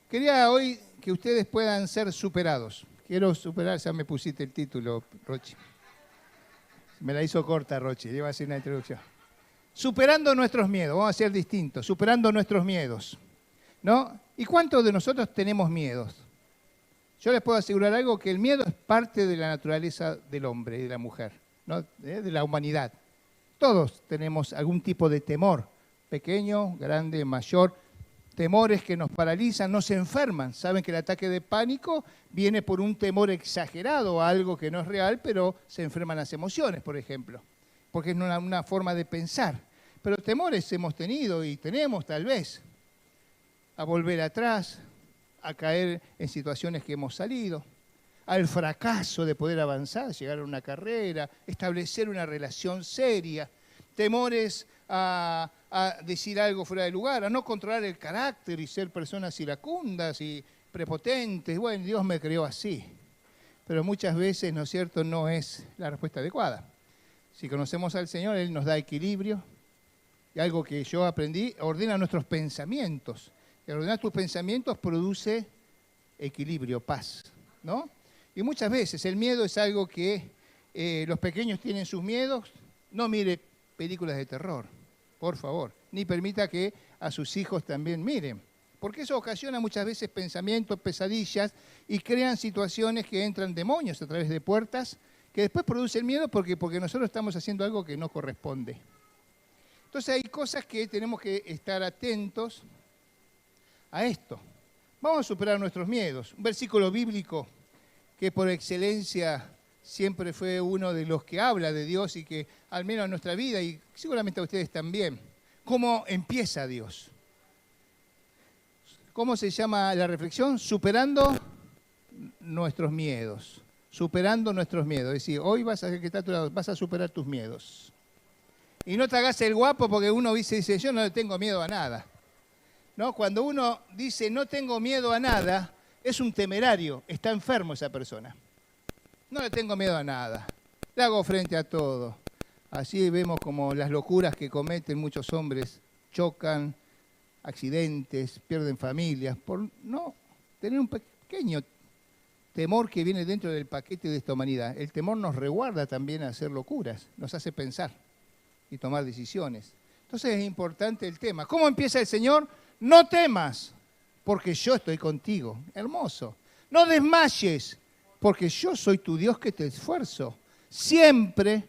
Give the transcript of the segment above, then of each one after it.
Quería hoy que ustedes puedan ser superados. Quiero superar, ya me pusiste el título, Rochi. Me la hizo corta, Rochi, iba a hacer una introducción. Superando nuestros miedos, vamos a ser distintos, superando nuestros miedos, ¿no? ¿Y cuántos de nosotros tenemos miedos? Yo les puedo asegurar algo, que el miedo es parte de la naturaleza del hombre y de la mujer, ¿no? De la humanidad. Todos tenemos algún tipo de temor, pequeño, grande, mayor, temores que nos paralizan, nos enferman. Saben que el ataque de pánico viene por un temor exagerado a algo que no es real, pero se enferman las emociones, por ejemplo, porque es una forma de pensar. Pero temores hemos tenido y tenemos tal vez a volver atrás, a caer en situaciones que hemos salido, al fracaso de poder avanzar, llegar a una carrera, establecer una relación seria, temores a decir algo fuera de lugar, a no controlar el carácter y ser personas iracundas y prepotentes. Bueno, Dios me creó así, pero muchas veces, ¿no es cierto?, no es la respuesta adecuada. Si conocemos al Señor, Él nos da equilibrio, y algo que yo aprendí, ordena nuestros pensamientos. Y ordenar tus pensamientos produce equilibrio, paz, ¿no? Y muchas veces el miedo es algo que los pequeños tienen sus miedos. No mire películas de terror, por favor, ni permita que a sus hijos también miren, porque eso ocasiona muchas veces pensamientos, pesadillas, y crean situaciones que entran demonios a través de puertas que después producen miedo porque nosotros estamos haciendo algo que no corresponde. Entonces hay cosas que tenemos que estar atentos a esto. Vamos a superar nuestros miedos. Un versículo bíblico que por excelencia siempre fue uno de los que habla de Dios y que al menos en nuestra vida, y seguramente a ustedes también, ¿cómo empieza Dios? ¿Cómo se llama la reflexión? Superando nuestros miedos. Superando nuestros miedos. Es decir, hoy vas a superar tus miedos. Y no te hagas el guapo porque uno dice, yo no le tengo miedo a nada. ¿No? Cuando uno dice no tengo miedo a nada, es un temerario, está enfermo esa persona. No le tengo miedo a nada, le hago frente a todo. Así vemos como las locuras que cometen muchos hombres, chocan, accidentes, pierden familias, por no tener un pequeño temor que viene dentro del paquete de esta humanidad. El temor nos resguarda también a hacer locuras, nos hace pensar y tomar decisiones. Entonces es importante el tema. ¿Cómo empieza el Señor? No temas, porque yo estoy contigo. Hermoso. No desmayes, porque yo soy tu Dios que te esfuerzo. Siempre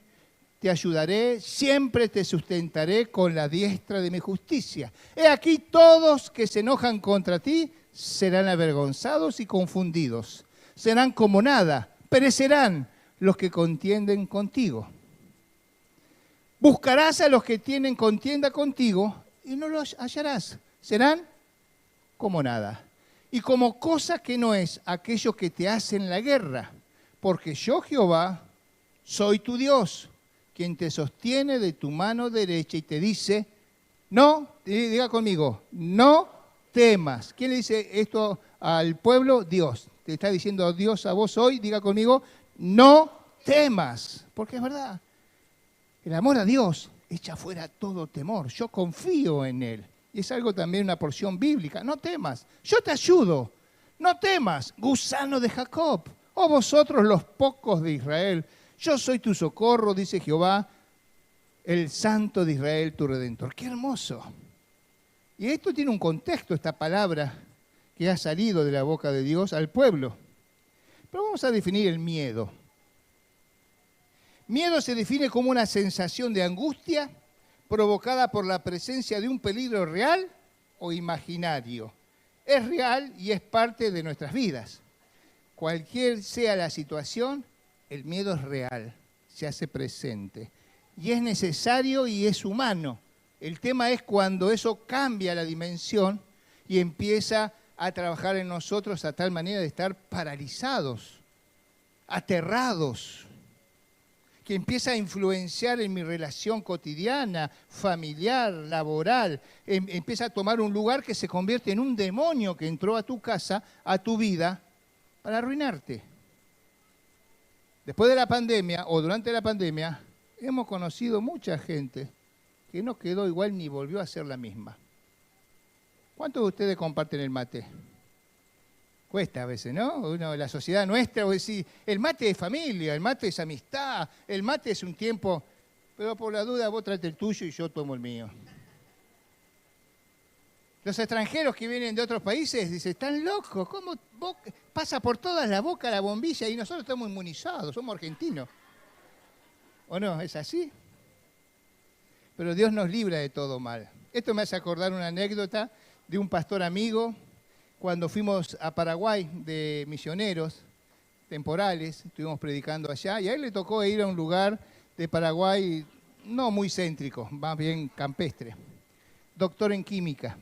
te ayudaré, siempre te sustentaré con la diestra de mi justicia. He aquí todos que se enojan contra ti serán avergonzados y confundidos. Serán como nada, perecerán los que contienden contigo. Buscarás a los que tienen contienda contigo y no los hallarás. Serán como nada. Y como cosa que no es aquellos que te hacen la guerra. Porque yo, Jehová, soy tu Dios, quien te sostiene de tu mano derecha y te dice, no, diga conmigo, no temas. ¿Quién le dice esto al pueblo? Dios. Te está diciendo Dios a vos hoy, diga conmigo, no temas. Porque es verdad, el amor a Dios echa fuera todo temor. Yo confío en Él. Y es algo también, una porción bíblica. No temas, yo te ayudo. No temas, gusano de Jacob, oh vosotros los pocos de Israel. Yo soy tu socorro, dice Jehová, el Santo de Israel, tu Redentor. ¡Qué hermoso! Y esto tiene un contexto, esta palabra que ha salido de la boca de Dios al pueblo. Pero vamos a definir el miedo. Miedo se define como una sensación de angustia provocada por la presencia de un peligro real o imaginario. Es real y es parte de nuestras vidas. Cualquier sea la situación, el miedo es real, se hace presente. Y es necesario y es humano. El tema es cuando eso cambia la dimensión y empieza a trabajar en nosotros a tal manera de estar paralizados, aterrados, que empieza a influenciar en mi relación cotidiana, familiar, laboral, empieza a tomar un lugar que se convierte en un demonio que entró a tu casa, a tu vida, para arruinarte. Después de la pandemia, o durante la pandemia, hemos conocido mucha gente que no quedó igual ni volvió a ser la misma. ¿Cuántos de ustedes comparten el mate? Cuesta a veces, ¿no? La sociedad nuestra, vos decís, el mate es familia, el mate es amistad, el mate es un tiempo, pero por la duda vos traete el tuyo y yo tomo el mío. Los extranjeros que vienen de otros países dicen, están locos, ¿cómo pasa por toda la boca la bombilla y nosotros estamos inmunizados, somos argentinos? ¿O no? ¿Es así? Pero Dios nos libra de todo mal. Esto me hace acordar una anécdota de un pastor amigo cuando fuimos a Paraguay de misioneros temporales, estuvimos predicando allá y a él le tocó ir a un lugar de Paraguay no muy céntrico, más bien campestre, doctor en química.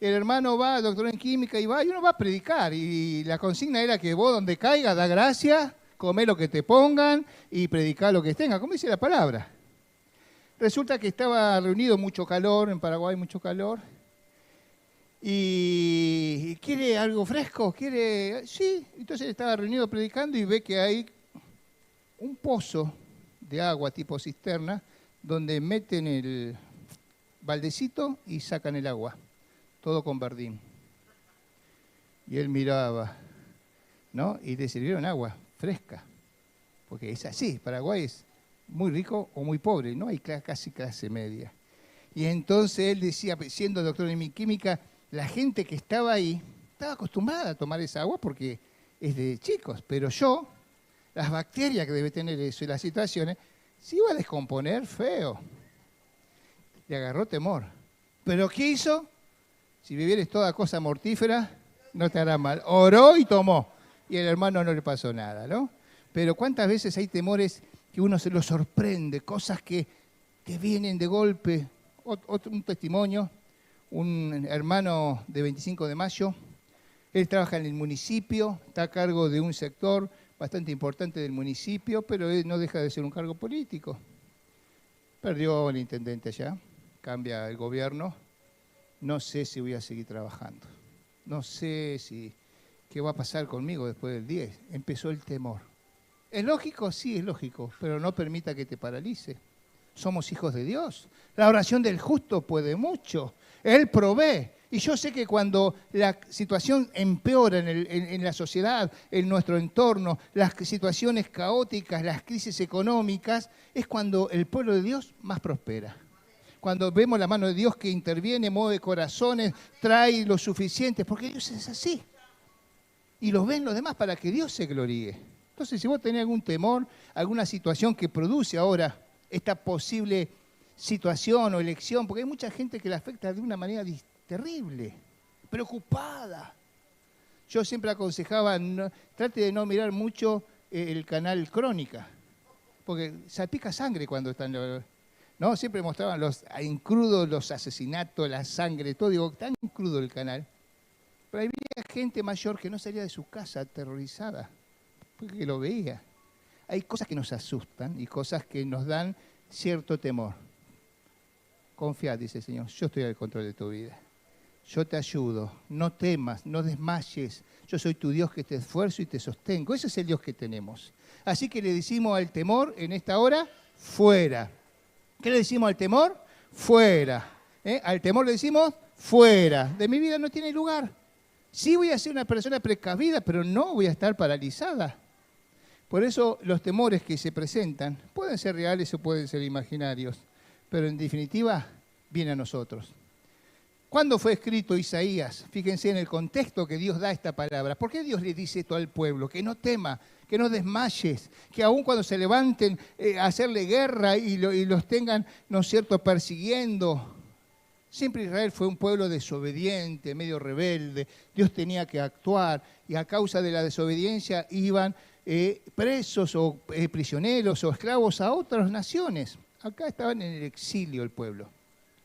El hermano va, doctor en química, y uno va a predicar y la consigna era que vos donde caiga da gracia, comé lo que te pongan y predicá lo que tenga, como dice la palabra. Resulta que estaba reunido mucho calor, en Paraguay mucho calor, y ¿quiere algo fresco? ¿Quiere? Sí, entonces estaba reunido predicando y ve que hay un pozo de agua tipo cisterna donde meten el baldecito y sacan el agua, todo con verdín. Y él miraba, ¿no? Y le sirvieron agua fresca, porque es así, Paraguay es muy rico o muy pobre, no hay casi clase media. Y entonces él decía, siendo doctor en química, la gente que estaba ahí estaba acostumbrada a tomar esa agua porque es de chicos, pero yo, las bacterias que debe tener eso y las situaciones, se iba a descomponer feo. Le agarró temor. ¿Pero qué hizo? Si vivieres toda cosa mortífera, no te hará mal. Oró y tomó. Y al hermano no le pasó nada, ¿no? Pero ¿cuántas veces hay temores que uno se los sorprende? Cosas que vienen de golpe. Un testimonio. Un hermano de 25 de mayo, él trabaja en el municipio, está a cargo de un sector bastante importante del municipio, pero él no deja de ser un cargo político. Perdió el intendente allá, cambia el gobierno, no sé si voy a seguir trabajando, no sé qué va a pasar conmigo después del 10. Empezó el temor. ¿Es lógico? Sí, es lógico, pero no permita que te paralice. Somos hijos de Dios. La oración del justo puede mucho. Él provee. Y yo sé que cuando la situación empeora en la sociedad, en nuestro entorno, las situaciones caóticas, las crisis económicas, es cuando el pueblo de Dios más prospera. Cuando vemos la mano de Dios que interviene, mueve corazones, trae lo suficiente, porque Dios es así. Y los ven los demás para que Dios se gloríe. Entonces, si vos tenés algún temor, alguna situación que produce ahora esta posible situación o elección, porque hay mucha gente que la afecta de una manera terrible, preocupada. Yo siempre aconsejaba, trate de no mirar mucho el canal Crónica, porque salpica sangre cuando están, ¿no? Siempre mostraban en crudo los asesinatos, la sangre, todo, digo, tan crudo el canal. Pero había gente mayor que no salía de su casa aterrorizada, porque lo veía. Hay cosas que nos asustan y cosas que nos dan cierto temor. Confía, dice el Señor, yo estoy al control de tu vida. Yo te ayudo, no temas, no desmayes. Yo soy tu Dios que te esfuerzo y te sostengo. Ese es el Dios que tenemos. Así que le decimos al temor en esta hora, fuera. ¿Qué le decimos al temor? Fuera. Al temor le decimos, fuera. De mi vida no tiene lugar. Sí voy a ser una persona precavida, pero no voy a estar paralizada. Por eso los temores que se presentan pueden ser reales o pueden ser imaginarios, pero en definitiva viene a nosotros. ¿Cuándo fue escrito Isaías? Fíjense en el contexto que Dios da esta palabra. ¿Por qué Dios le dice esto al pueblo? Que no tema, que no desmayes, que aun cuando se levanten a hacerle guerra y los tengan, ¿no es cierto?, persiguiendo. Siempre Israel fue un pueblo desobediente, medio rebelde. Dios tenía que actuar y a causa de la desobediencia iban presos o prisioneros o esclavos a otras naciones. Acá estaban en el exilio el pueblo.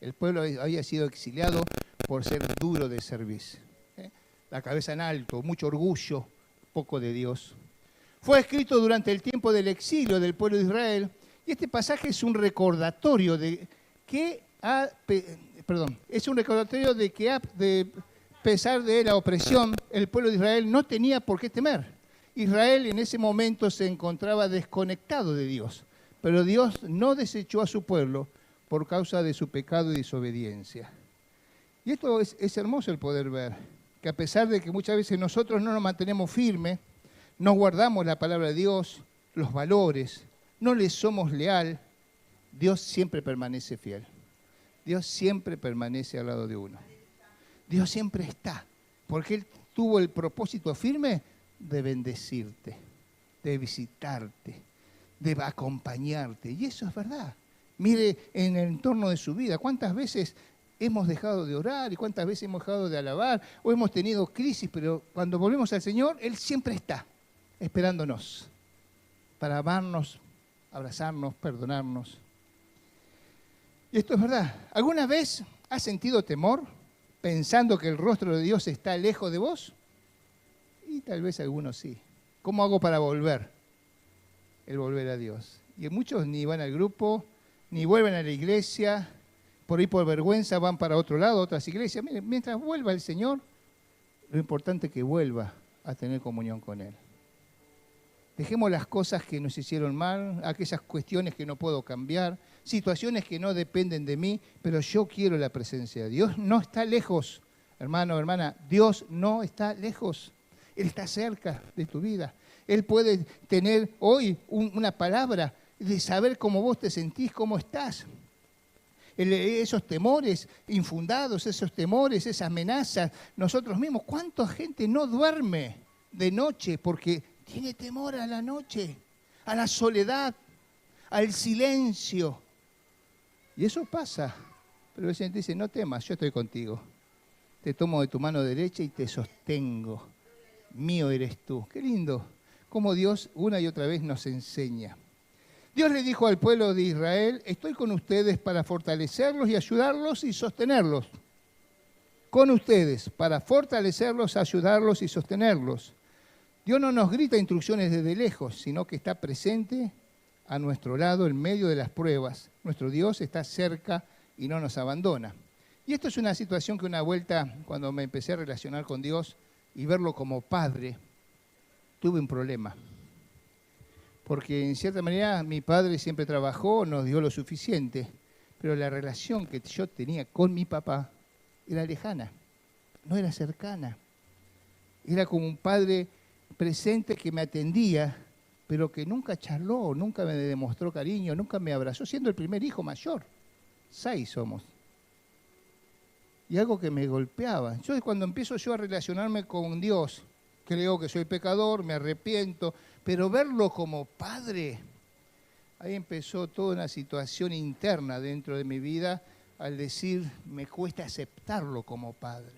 El pueblo había sido exiliado por ser duro de servicio. La cabeza en alto, mucho orgullo, poco de Dios. Fue escrito durante el tiempo del exilio del pueblo de Israel y este pasaje es un recordatorio de que a pesar de la opresión, el pueblo de Israel no tenía por qué temer. Israel en ese momento se encontraba desconectado de Dios, pero Dios no desechó a su pueblo por causa de su pecado y desobediencia. Y esto es hermoso el poder ver. que a pesar de que muchas veces nosotros no nos mantenemos firmes, no guardamos la palabra de Dios, los valores, no le somos leal, Dios siempre permanece fiel. Dios siempre permanece al lado de uno. Dios siempre está, porque Él tuvo el propósito firme de bendecirte, de visitarte, de acompañarte. Y eso es verdad. Mire en el entorno de su vida, cuántas veces hemos dejado de orar y cuántas veces hemos dejado de alabar o hemos tenido crisis, pero cuando volvemos al Señor, Él siempre está esperándonos para amarnos, abrazarnos, perdonarnos. Y esto es verdad. ¿Alguna vez has sentido temor pensando que el rostro de Dios está lejos de vos? Y tal vez algunos sí. ¿Cómo hago para volver? El volver a Dios. Y muchos ni van al grupo, ni vuelven a la iglesia, por ahí por vergüenza van para otro lado, otras iglesias. Miren, mientras vuelva el Señor, lo importante es que vuelva a tener comunión con Él. Dejemos las cosas que nos hicieron mal, aquellas cuestiones que no puedo cambiar, situaciones que no dependen de mí, pero yo quiero la presencia de Dios. No está lejos, hermano, hermana. Dios no está lejos. Él está cerca de tu vida. Él puede tener hoy una palabra de saber cómo vos te sentís, cómo estás. Esos temores infundados, esos temores, esas amenazas, nosotros mismos, ¿cuánta gente no duerme de noche porque tiene temor a la noche, a la soledad, al silencio? Y eso pasa. Pero el Señor te dice, no temas, yo estoy contigo. Te tomo de tu mano derecha y te sostengo. Mío eres tú. Qué lindo. Cómo Dios una y otra vez nos enseña. Dios le dijo al pueblo de Israel, estoy con ustedes para fortalecerlos y ayudarlos y sostenerlos. Con ustedes, para fortalecerlos, ayudarlos y sostenerlos. Dios no nos grita instrucciones desde lejos, sino que está presente a nuestro lado en medio de las pruebas. Nuestro Dios está cerca y no nos abandona. Y esto es una situación que una vuelta, cuando me empecé a relacionar con Dios y verlo como Padre, tuve un problema. Porque en cierta manera mi padre siempre trabajó, nos dio lo suficiente, pero la relación que yo tenía con mi papá era lejana, no era cercana. Era como un padre presente que me atendía, pero que nunca charló, nunca me demostró cariño, nunca me abrazó, siendo el primer hijo mayor. 6 somos. Y algo que me golpeaba. Entonces cuando empiezo yo a relacionarme con Dios, creo que soy pecador, me arrepiento, pero verlo como Padre, ahí empezó toda una situación interna dentro de mi vida al decir, me cuesta aceptarlo como Padre,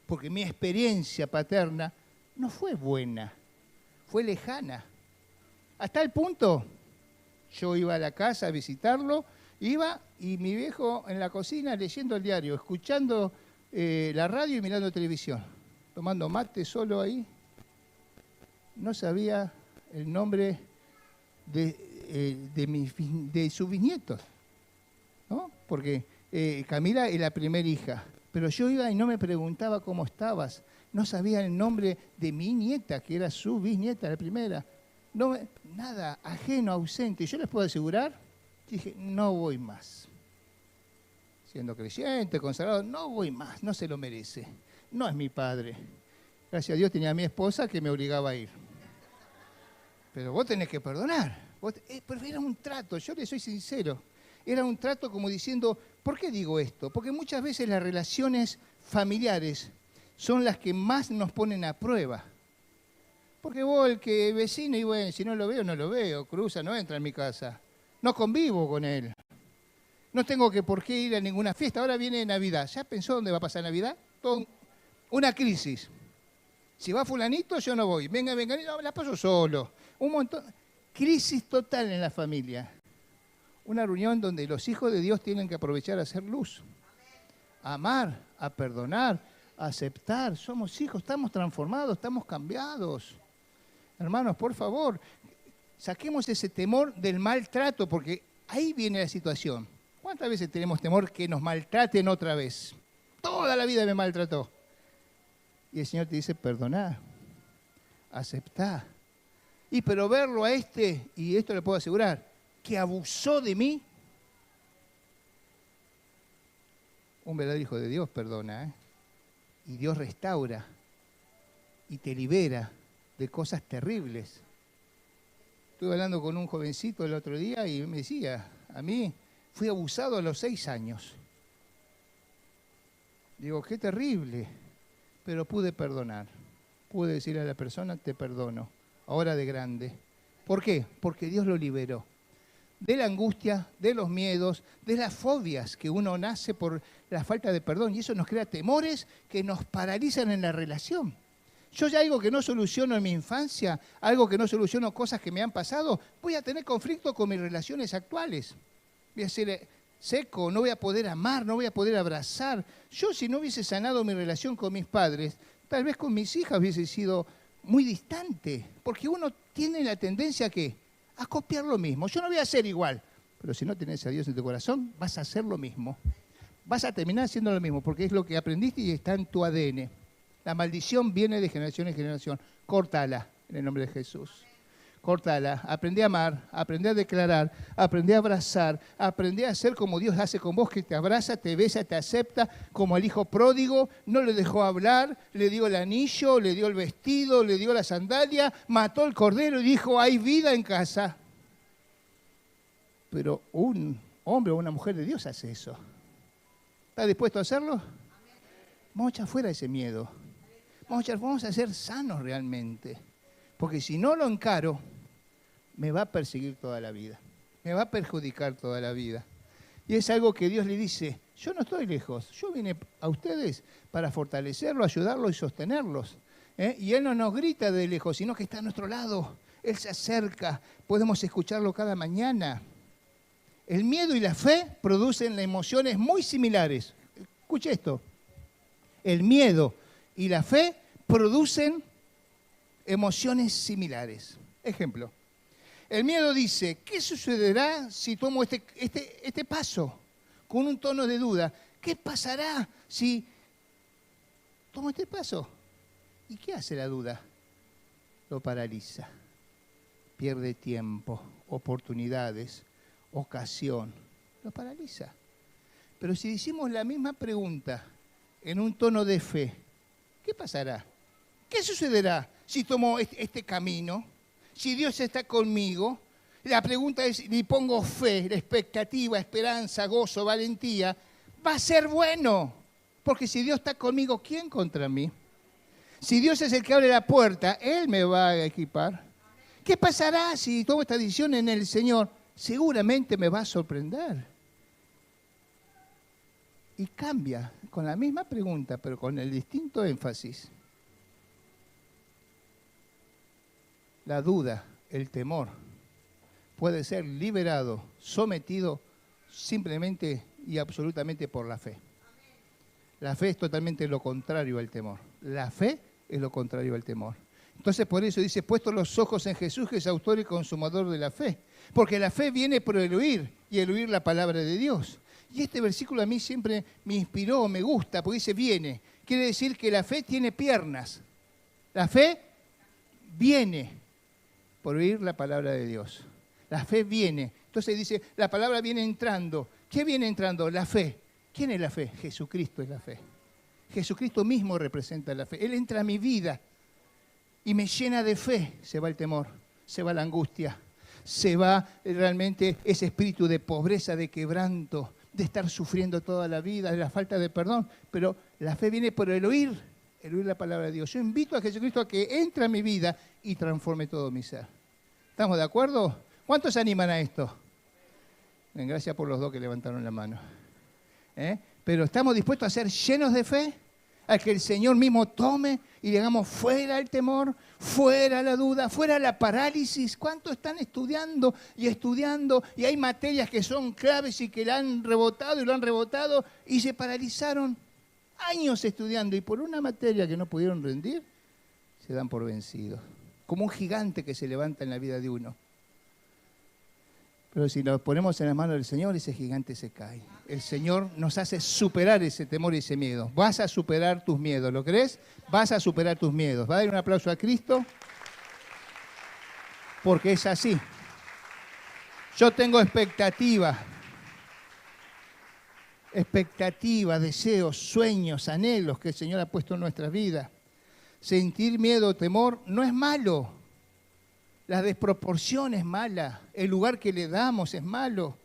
porque mi experiencia paterna no fue buena, fue lejana. Hasta el punto, yo iba a la casa a visitarlo, iba y mi viejo en la cocina leyendo el diario, escuchando la radio y mirando televisión, tomando mate solo ahí. No sabía el nombre de sus bisnietos, ¿no? Porque Camila es la primera hija, pero yo iba y no me preguntaba cómo estabas, no sabía el nombre de mi nieta, que era su bisnieta, la primera, no, nada, ajeno, ausente. Yo les puedo asegurar, dije, no voy más. Siendo creyente, consagrado, no voy más, no se lo merece, no es mi padre. Gracias a Dios tenía a mi esposa que me obligaba a ir. Pero vos tenés que perdonar. Pero era un trato, yo le soy sincero. Era un trato como diciendo, ¿por qué digo esto? Porque muchas veces las relaciones familiares son las que más nos ponen a prueba. Porque vos, el que vecino, y bueno, si no lo veo, no lo veo. Cruza, no entra en mi casa. No convivo con él. No tengo por qué ir a ninguna fiesta. Ahora viene Navidad. ¿Ya pensó dónde va a pasar Navidad? Una crisis. Si va fulanito, yo no voy. Venga, no, la paso solo. Un montón. Crisis total en la familia. Una reunión donde los hijos de Dios tienen que aprovechar a hacer luz. A amar, a perdonar, a aceptar. Somos hijos, estamos transformados, estamos cambiados. Hermanos, por favor, saquemos ese temor del maltrato, porque ahí viene la situación. ¿Cuántas veces tenemos temor que nos maltraten otra vez? Toda la vida me maltrató. Y el Señor te dice, perdoná, aceptá. Y pero verlo a y esto le puedo asegurar, que abusó de mí, un verdadero hijo de Dios perdona, y Dios restaura y te libera de cosas terribles. Estuve hablando con un jovencito el otro día y me decía, a mí fui abusado a los 6 años. Digo, qué terrible, pero pude perdonar. Pude decirle a la persona, te perdono, ahora de grande. ¿Por qué? Porque Dios lo liberó de la angustia, de los miedos, de las fobias que uno nace por la falta de perdón. Y eso nos crea temores que nos paralizan en la relación. Yo ya algo que no soluciono en mi infancia, algo que no soluciono, cosas que me han pasado, voy a tener conflicto con mis relaciones actuales. Voy a ser seco, no voy a poder amar, no voy a poder abrazar. Yo, si no hubiese sanado mi relación con mis padres, tal vez con mis hijas hubiese sido muy distante, porque uno tiene la tendencia a copiar lo mismo. Yo no voy a ser igual, pero si no tenés a Dios en tu corazón, vas a hacer lo mismo. Vas a terminar haciendo lo mismo, porque es lo que aprendiste y está en tu ADN. La maldición viene de generación en generación. Córtala en el nombre de Jesús. Córtala. Aprendí a amar, aprendí a declarar, aprendí a abrazar, aprendí a ser como Dios hace con vos, que te abraza, te besa, te acepta, como al hijo pródigo, no le dejó hablar, le dio el anillo, le dio el vestido, le dio la sandalia, mató el cordero y dijo, hay vida en casa. Pero un hombre o una mujer de Dios hace eso. ¿Está dispuesto a hacerlo? Vamos a echar fuera ese miedo. Vamos a ser sanos realmente. Porque si no lo encaro, me va a perseguir toda la vida. Me va a perjudicar toda la vida. Y es algo que Dios le dice, yo no estoy lejos. Yo vine a ustedes para fortalecerlos, ayudarlos y sostenerlos. Y Él no nos grita de lejos, sino que está a nuestro lado. Él se acerca. Podemos escucharlo cada mañana. El miedo y la fe producen emociones muy similares. Escuche esto. El miedo y la fe producen emociones similares. Ejemplo, el miedo dice, ¿qué sucederá si tomo este paso? Con un tono de duda. ¿Qué pasará si tomo este paso? ¿Y qué hace la duda? Lo paraliza. Pierde tiempo, oportunidades, ocasión. Lo paraliza. Pero si decimos la misma pregunta en un tono de fe, ¿qué pasará? ¿Qué sucederá si tomo este camino? Si Dios está conmigo, la pregunta es, le pongo fe, la expectativa, esperanza, gozo, valentía, va a ser bueno. Porque si Dios está conmigo, ¿quién contra mí? Si Dios es el que abre la puerta, Él me va a equipar. ¿Qué pasará si tomo esta decisión en el Señor? Seguramente me va a sorprender. Y cambia con la misma pregunta, pero con el distinto énfasis. La duda, el temor, puede ser liberado, sometido simplemente y absolutamente por la fe. La fe es totalmente lo contrario al temor. La fe es lo contrario al temor. Entonces por eso dice, puesto los ojos en Jesús, que es autor y consumador de la fe. Porque la fe viene por el oír, y el oír la palabra de Dios. Y este versículo a mí siempre me inspiró, me gusta, porque dice viene. Quiere decir que la fe tiene piernas. La fe viene por oír la palabra de Dios. La fe viene. Entonces dice, la palabra viene entrando. ¿Qué viene entrando? La fe. ¿Quién es la fe? Jesucristo es la fe. Jesucristo mismo representa la fe. Él entra a mi vida y me llena de fe. Se va el temor, se va la angustia, se va realmente ese espíritu de pobreza, de quebranto, de estar sufriendo toda la vida, de la falta de perdón. Pero la fe viene por el oír la palabra de Dios. Yo invito a Jesucristo a que entre a mi vida y transforme todo mi ser. ¿Estamos de acuerdo? ¿Cuántos se animan a esto? Bien, gracias por los dos que levantaron la mano. Pero ¿estamos dispuestos a ser llenos de fe? A que el Señor mismo tome y digamos fuera el temor, fuera la duda, fuera la parálisis. ¿Cuántos están estudiando y hay materias que son claves y que la han rebotado y lo han rebotado y se paralizaron años estudiando y por una materia que no pudieron rendir se dan por vencidos? Como un gigante que se levanta en la vida de uno. Pero si lo ponemos en las manos del Señor, ese gigante se cae. El Señor nos hace superar ese temor y ese miedo. Vas a superar tus miedos, ¿lo crees? Vas a superar tus miedos. ¿Va a dar un aplauso a Cristo? Porque es así. Yo tengo expectativa, deseos, sueños, anhelos que el Señor ha puesto en nuestras vidas. Sentir miedo o temor no es malo. La desproporción es mala. El lugar que le damos es malo.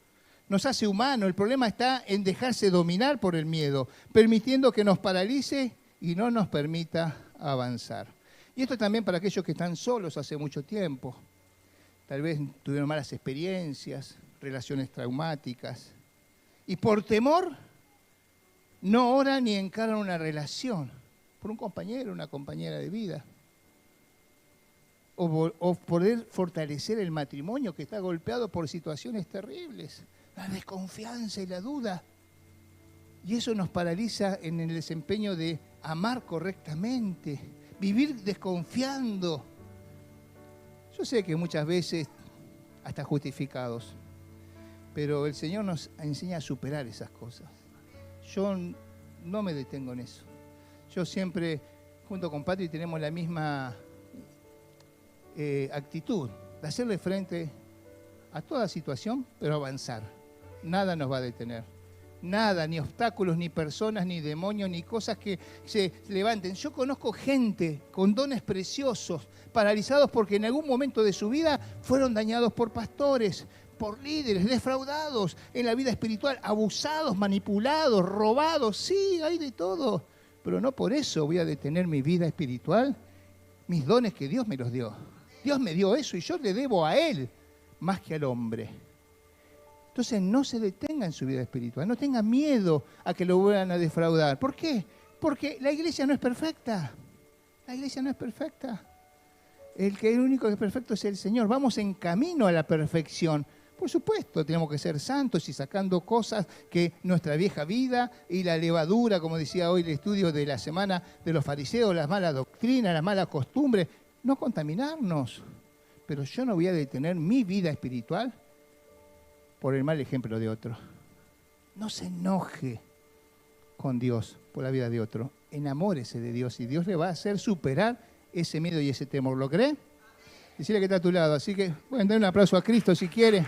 Nos hace humanos. El problema está en dejarse dominar por el miedo, permitiendo que nos paralice y no nos permita avanzar. Y esto también para aquellos que están solos hace mucho tiempo. Tal vez tuvieron malas experiencias, relaciones traumáticas. Y por temor no oran ni encaran una relación por un compañero, una compañera de vida. O poder fortalecer el matrimonio que está golpeado por situaciones terribles. La desconfianza y la duda. Y eso nos paraliza en el desempeño de amar correctamente, vivir desconfiando. Yo sé que muchas veces hasta justificados, pero el Señor nos enseña a superar esas cosas. Yo no me detengo en eso. Yo siempre, junto con Patri, tenemos la misma actitud de hacerle frente a toda situación, pero avanzar. Nada nos va a detener. Nada, ni obstáculos, ni personas, ni demonios, ni cosas que se levanten. Yo conozco gente con dones preciosos, paralizados porque en algún momento de su vida fueron dañados por pastores, por líderes, defraudados en la vida espiritual, abusados, manipulados, robados. Sí, hay de todo. Pero no por eso voy a detener mi vida espiritual, mis dones que Dios me los dio. Dios me dio eso y yo le debo a Él más que al hombre. Entonces no se detenga en su vida espiritual, no tenga miedo a que lo vuelvan a defraudar. ¿Por qué? Porque la iglesia no es perfecta. La iglesia no es perfecta. El único que es perfecto es el Señor. Vamos en camino a la perfección. Por supuesto, tenemos que ser santos y sacando cosas que nuestra vieja vida y la levadura, como decía hoy el estudio de la semana de los fariseos, las malas doctrinas, las malas costumbres, no contaminarnos. Pero yo no voy a detener mi vida espiritual por el mal ejemplo de otro. No se enoje con Dios por la vida de otro. Enamórese de Dios y Dios le va a hacer superar ese miedo y ese temor. ¿Lo cree? Decirle que está a tu lado. Así que pueden dar un aplauso a Cristo si quiere.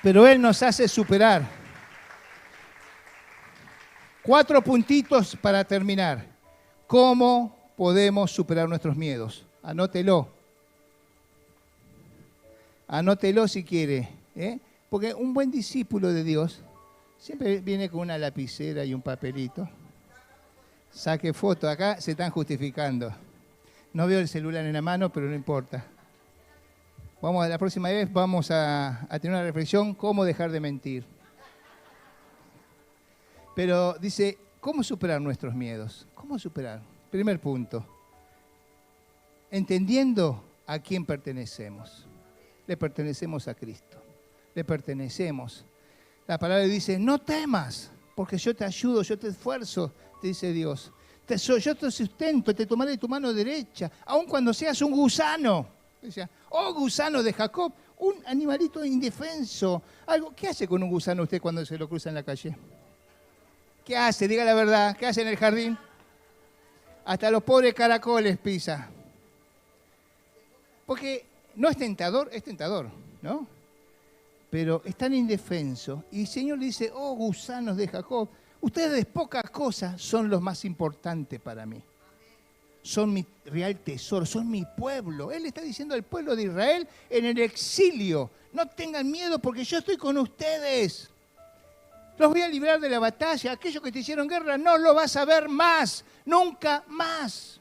Pero Él nos hace superar. 4 puntitos para terminar. ¿Cómo podemos superar nuestros miedos? Anótelo. Anótelo si quiere, porque un buen discípulo de Dios siempre viene con una lapicera y un papelito. Saque foto, acá se están justificando. No veo el celular en la mano, pero no importa. La próxima vez vamos a tener una reflexión, cómo dejar de mentir. Pero dice, ¿cómo superar nuestros miedos? ¿Cómo superar? Primer punto, entendiendo a quién pertenecemos. Le pertenecemos a Cristo. Le pertenecemos. La palabra dice, no temas, porque yo te ayudo, yo te esfuerzo, te dice Dios. Yo te sustento, te tomaré de tu mano derecha, aun cuando seas un gusano. Decía, oh gusano de Jacob, un animalito indefenso. ¿Qué hace con un gusano usted cuando se lo cruza en la calle? ¿Qué hace? Diga la verdad. ¿Qué hace en el jardín? Hasta los pobres caracoles pisa. Porque no es tentador, ¿no? Pero es tan indefenso. Y el Señor le dice, oh gusanos de Jacob, ustedes pocas cosas son los más importantes para mí. Son mi real tesoro, son mi pueblo. Él está diciendo al pueblo de Israel en el exilio, no tengan miedo porque yo estoy con ustedes. Los voy a librar de la batalla. Aquellos que te hicieron guerra no lo vas a ver más, nunca más.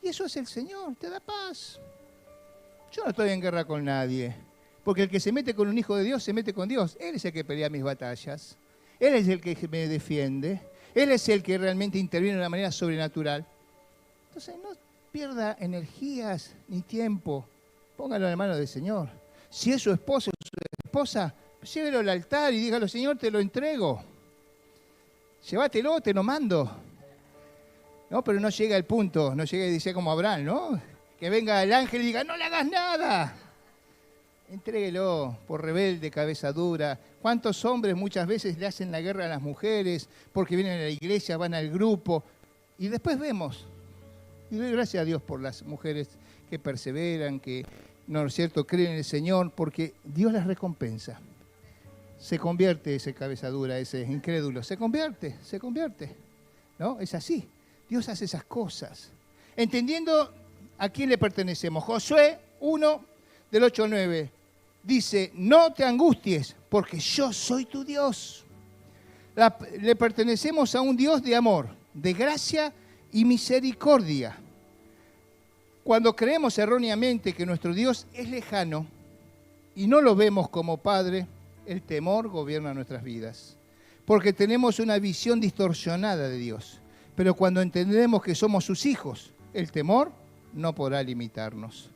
Y eso es el Señor, te da paz. Yo no estoy en guerra con nadie, porque el que se mete con un hijo de Dios se mete con Dios. Él es el que pelea mis batallas. Él es el que me defiende. Él es el que realmente interviene de una manera sobrenatural. Entonces no pierda energías ni tiempo. Póngalo en la mano del Señor. Si es su esposo o su esposa, llévelo al altar y dígalo, Señor, te lo entrego. Llévatelo, te lo mando. No, pero no llega al punto, no llega y dice como Abraham, ¿no? Que venga el ángel y diga, no le hagas nada. Entréguelo por rebelde, cabeza dura. ¿Cuántos hombres muchas veces le hacen la guerra a las mujeres porque vienen a la iglesia, van al grupo? Y después vemos. Y doy gracias a Dios por las mujeres que perseveran, que, no es cierto, creen en el Señor, porque Dios las recompensa. Se convierte ese cabeza dura, ese incrédulo. Se convierte. ¿No? Es así. Dios hace esas cosas. Entendiendo a quién le pertenecemos. Josué 1, del 8 al 9, dice, no te angusties, porque yo soy tu Dios. Le pertenecemos a un Dios de amor, de gracia y misericordia. Cuando creemos erróneamente que nuestro Dios es lejano y no lo vemos como Padre, el temor gobierna nuestras vidas. Porque tenemos una visión distorsionada de Dios. Pero cuando entendemos que somos sus hijos, el temor no podrá limitarnos.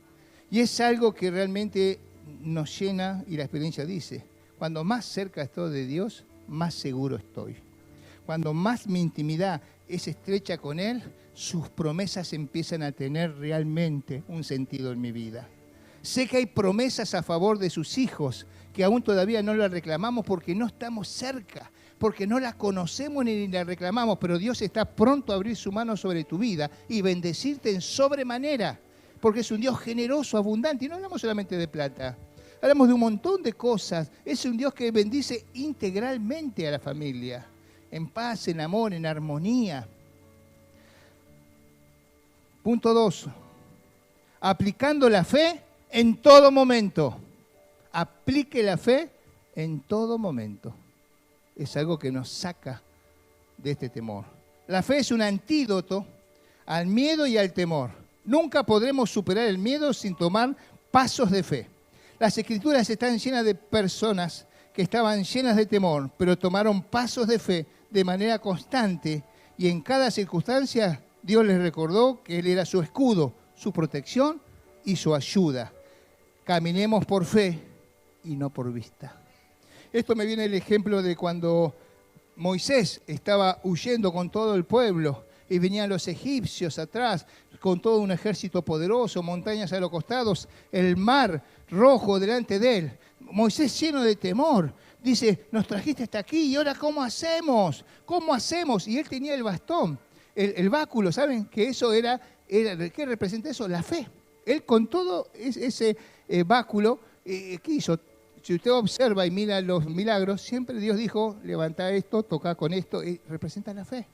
Y es algo que realmente nos llena, y la experiencia dice, cuando más cerca estoy de Dios, más seguro estoy. Cuando más mi intimidad es estrecha con Él, sus promesas empiezan a tener realmente un sentido en mi vida. Sé que hay promesas a favor de sus hijos que aún todavía no las reclamamos porque no estamos cerca, porque no las conocemos ni las reclamamos, pero Dios está pronto a abrir su mano sobre tu vida y bendecirte en sobremanera, porque es un Dios generoso, abundante, y no hablamos solamente de plata, hablamos de un montón de cosas. Es un Dios que bendice integralmente a la familia, en paz, en amor, en armonía. Punto 2. Aplicando la fe en todo momento. Aplique la fe en todo momento. Es algo que nos saca de este temor. La fe es un antídoto al miedo y al temor. Nunca podremos superar el miedo sin tomar pasos de fe. Las Escrituras están llenas de personas que estaban llenas de temor, pero tomaron pasos de fe de manera constante y en cada circunstancia Dios les recordó que Él era su escudo, su protección y su ayuda. Caminemos por fe y no por vista. Esto me viene el ejemplo de cuando Moisés estaba huyendo con todo el pueblo y venían los egipcios atrás con todo un ejército poderoso, montañas a los costados, el mar rojo delante de él. Moisés lleno de temor, dice, nos trajiste hasta aquí y ahora ¿cómo hacemos? ¿Cómo hacemos? Y él tenía el bastón, el báculo, ¿saben? Que eso era, ¿qué representa eso? La fe. Él con todo ese báculo, ¿qué hizo? Si usted observa y mira los milagros, siempre Dios dijo, levanta esto, toca con esto, representa la fe.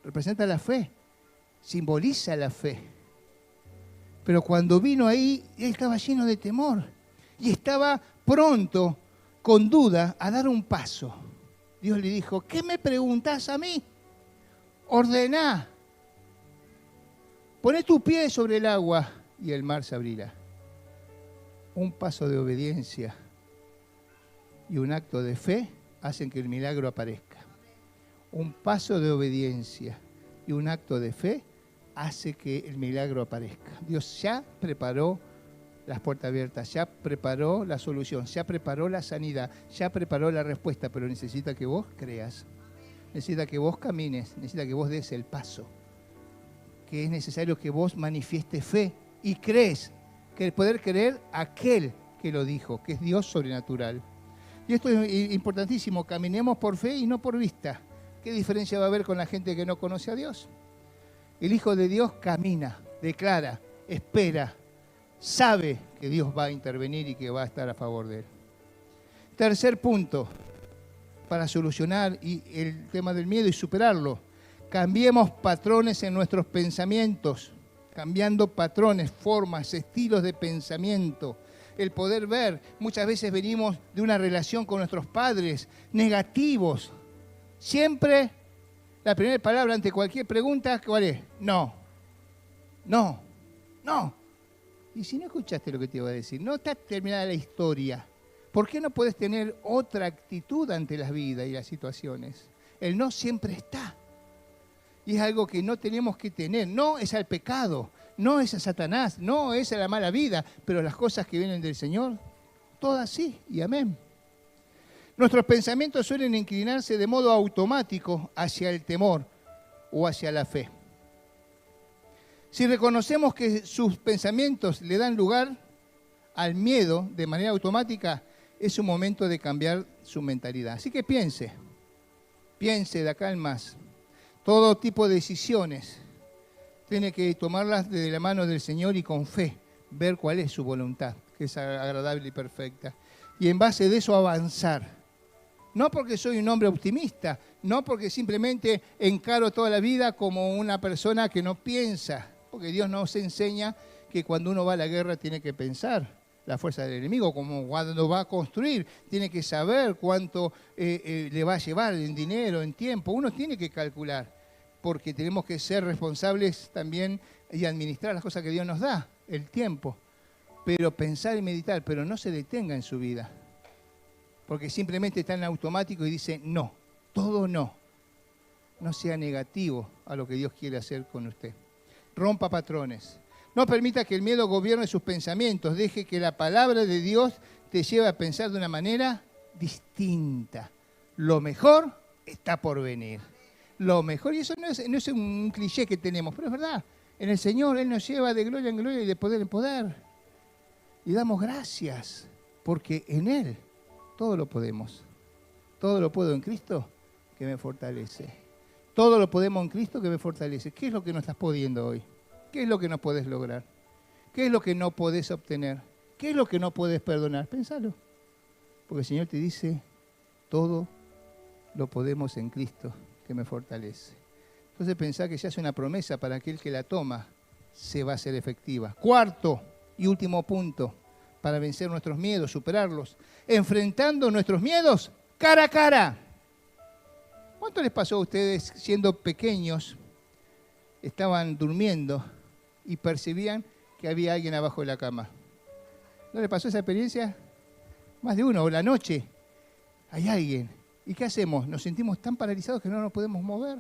Representa la fe, simboliza la fe. Pero cuando vino ahí, él estaba lleno de temor y estaba pronto, con duda, a dar un paso. Dios le dijo, ¿qué me preguntás a mí? Ordená, poné tu pie sobre el agua y el mar se abrirá. Un paso de obediencia y un acto de fe hacen que el milagro aparezca. Un paso de obediencia y un acto de fe hace que el milagro aparezca. Dios ya preparó las puertas abiertas, ya preparó la solución, ya preparó la sanidad, ya preparó la respuesta, pero necesita que vos creas, necesita que vos camines, necesita que vos des el paso, que es necesario que vos manifiestes fe y crees, que poder creer aquel que lo dijo, que es Dios sobrenatural. Y esto es importantísimo, caminemos por fe y no por vista. ¿Qué diferencia va a haber con la gente que no conoce a Dios? El Hijo de Dios camina, declara, espera, sabe que Dios va a intervenir y que va a estar a favor de él. Tercer punto, para solucionar el tema del miedo y superarlo, cambiemos patrones en nuestros pensamientos, cambiando patrones, formas, estilos de pensamiento. El poder ver, muchas veces venimos de una relación con nuestros padres negativos. Siempre la primera palabra ante cualquier pregunta, ¿cuál es? No, no, no. Y si no escuchaste lo que te iba a decir, no está terminada la historia. ¿Por qué no puedes tener otra actitud ante las vidas y las situaciones? El no siempre está. Y es algo que no tenemos que tener. No es al pecado, no es a Satanás, no es a la mala vida, pero las cosas que vienen del Señor, todas sí, y amén. Nuestros pensamientos suelen inclinarse de modo automático hacia el temor o hacia la fe. Si reconocemos que sus pensamientos le dan lugar al miedo de manera automática, es un momento de cambiar su mentalidad. Así que piense de acá en más. Todo tipo de decisiones tiene que tomarlas de la mano del Señor y con fe, ver cuál es su voluntad, que es agradable y perfecta. Y en base de eso avanzar. No porque soy un hombre optimista, no porque simplemente encaro toda la vida como una persona que no piensa, porque Dios nos enseña que cuando uno va a la guerra tiene que pensar la fuerza del enemigo, como cuando va a construir, tiene que saber cuánto le va a llevar en dinero, en tiempo. Uno tiene que calcular, porque tenemos que ser responsables también y administrar las cosas que Dios nos da, el tiempo. Pero pensar y meditar, pero no se detenga en su vida, porque simplemente está en automático y dice no, todo no. No sea negativo a lo que Dios quiere hacer con usted. Rompa patrones. No permita que el miedo gobierne sus pensamientos. Deje que la palabra de Dios te lleve a pensar de una manera distinta. Lo mejor está por venir. Lo mejor, y eso no es un cliché que tenemos, pero es verdad. En el Señor Él nos lleva de gloria en gloria y de poder en poder. Y damos gracias, porque en Él todo lo podemos. Todo lo puedo en Cristo que me fortalece. Todo lo podemos en Cristo que me fortalece. ¿Qué es lo que no estás pudiendo hoy? ¿Qué es lo que no podés lograr? ¿Qué es lo que no podés obtener? ¿Qué es lo que no podés perdonar? Pensalo. Porque el Señor te dice, todo lo podemos en Cristo que me fortalece. Entonces pensá que ya es una promesa para aquel que la toma, se va a hacer efectiva. Cuarto y último punto, para vencer nuestros miedos, superarlos, enfrentando nuestros miedos cara a cara. ¿Cuánto les pasó a ustedes siendo pequeños, estaban durmiendo y percibían que había alguien abajo de la cama? ¿No les pasó esa experiencia? Más de uno, o la noche, hay alguien. ¿Y qué hacemos? Nos sentimos tan paralizados que no nos podemos mover.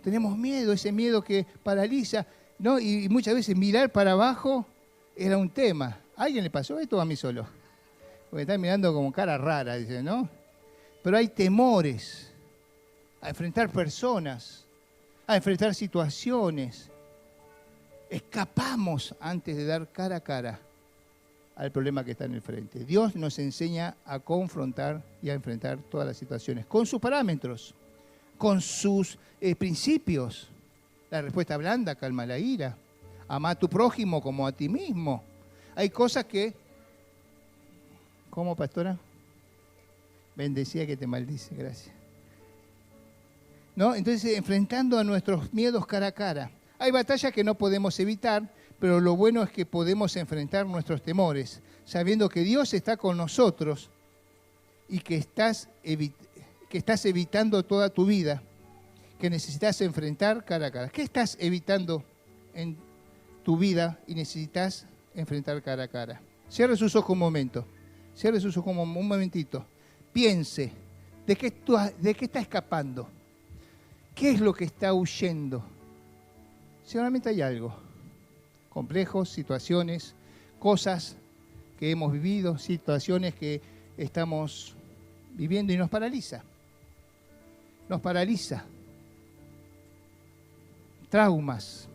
Tenemos miedo, ese miedo que paraliza, ¿no? Y muchas veces mirar para abajo era un tema. ¿A alguien le pasó esto o a mí solo? Porque están mirando como cara rara, dicen, ¿no? Pero hay temores a enfrentar personas, a enfrentar situaciones. Escapamos antes de dar cara a cara al problema que está en el frente. Dios nos enseña a confrontar y a enfrentar todas las situaciones con sus parámetros, con sus principios. La respuesta blanda calma la ira. Ama a tu prójimo como a ti mismo. Hay cosas que... ¿Cómo, pastora? Bendecía que te maldice, gracias. ¿No? Entonces, enfrentando a nuestros miedos cara a cara. Hay batallas que no podemos evitar, pero lo bueno es que podemos enfrentar nuestros temores, sabiendo que Dios está con nosotros y que estás evitando toda tu vida, que necesitas enfrentar cara a cara. ¿Qué estás evitando en tu vida y necesitas enfrentar cara a cara? Cierre sus ojos un momento. Cierre sus ojos un momentito. Piense, ¿de qué está escapando? ¿Qué es lo que está huyendo? Seguramente hay algo. Complejos, situaciones, cosas que hemos vivido, situaciones que estamos viviendo y nos paraliza. Nos paraliza. Traumas.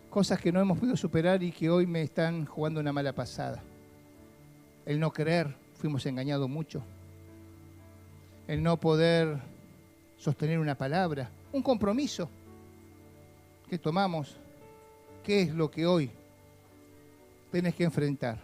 Cosas que no hemos podido superar y que hoy me están jugando una mala pasada. El no creer, fuimos engañados mucho. El no poder sostener una palabra, un compromiso que tomamos. ¿Qué es lo que hoy tenés que enfrentar?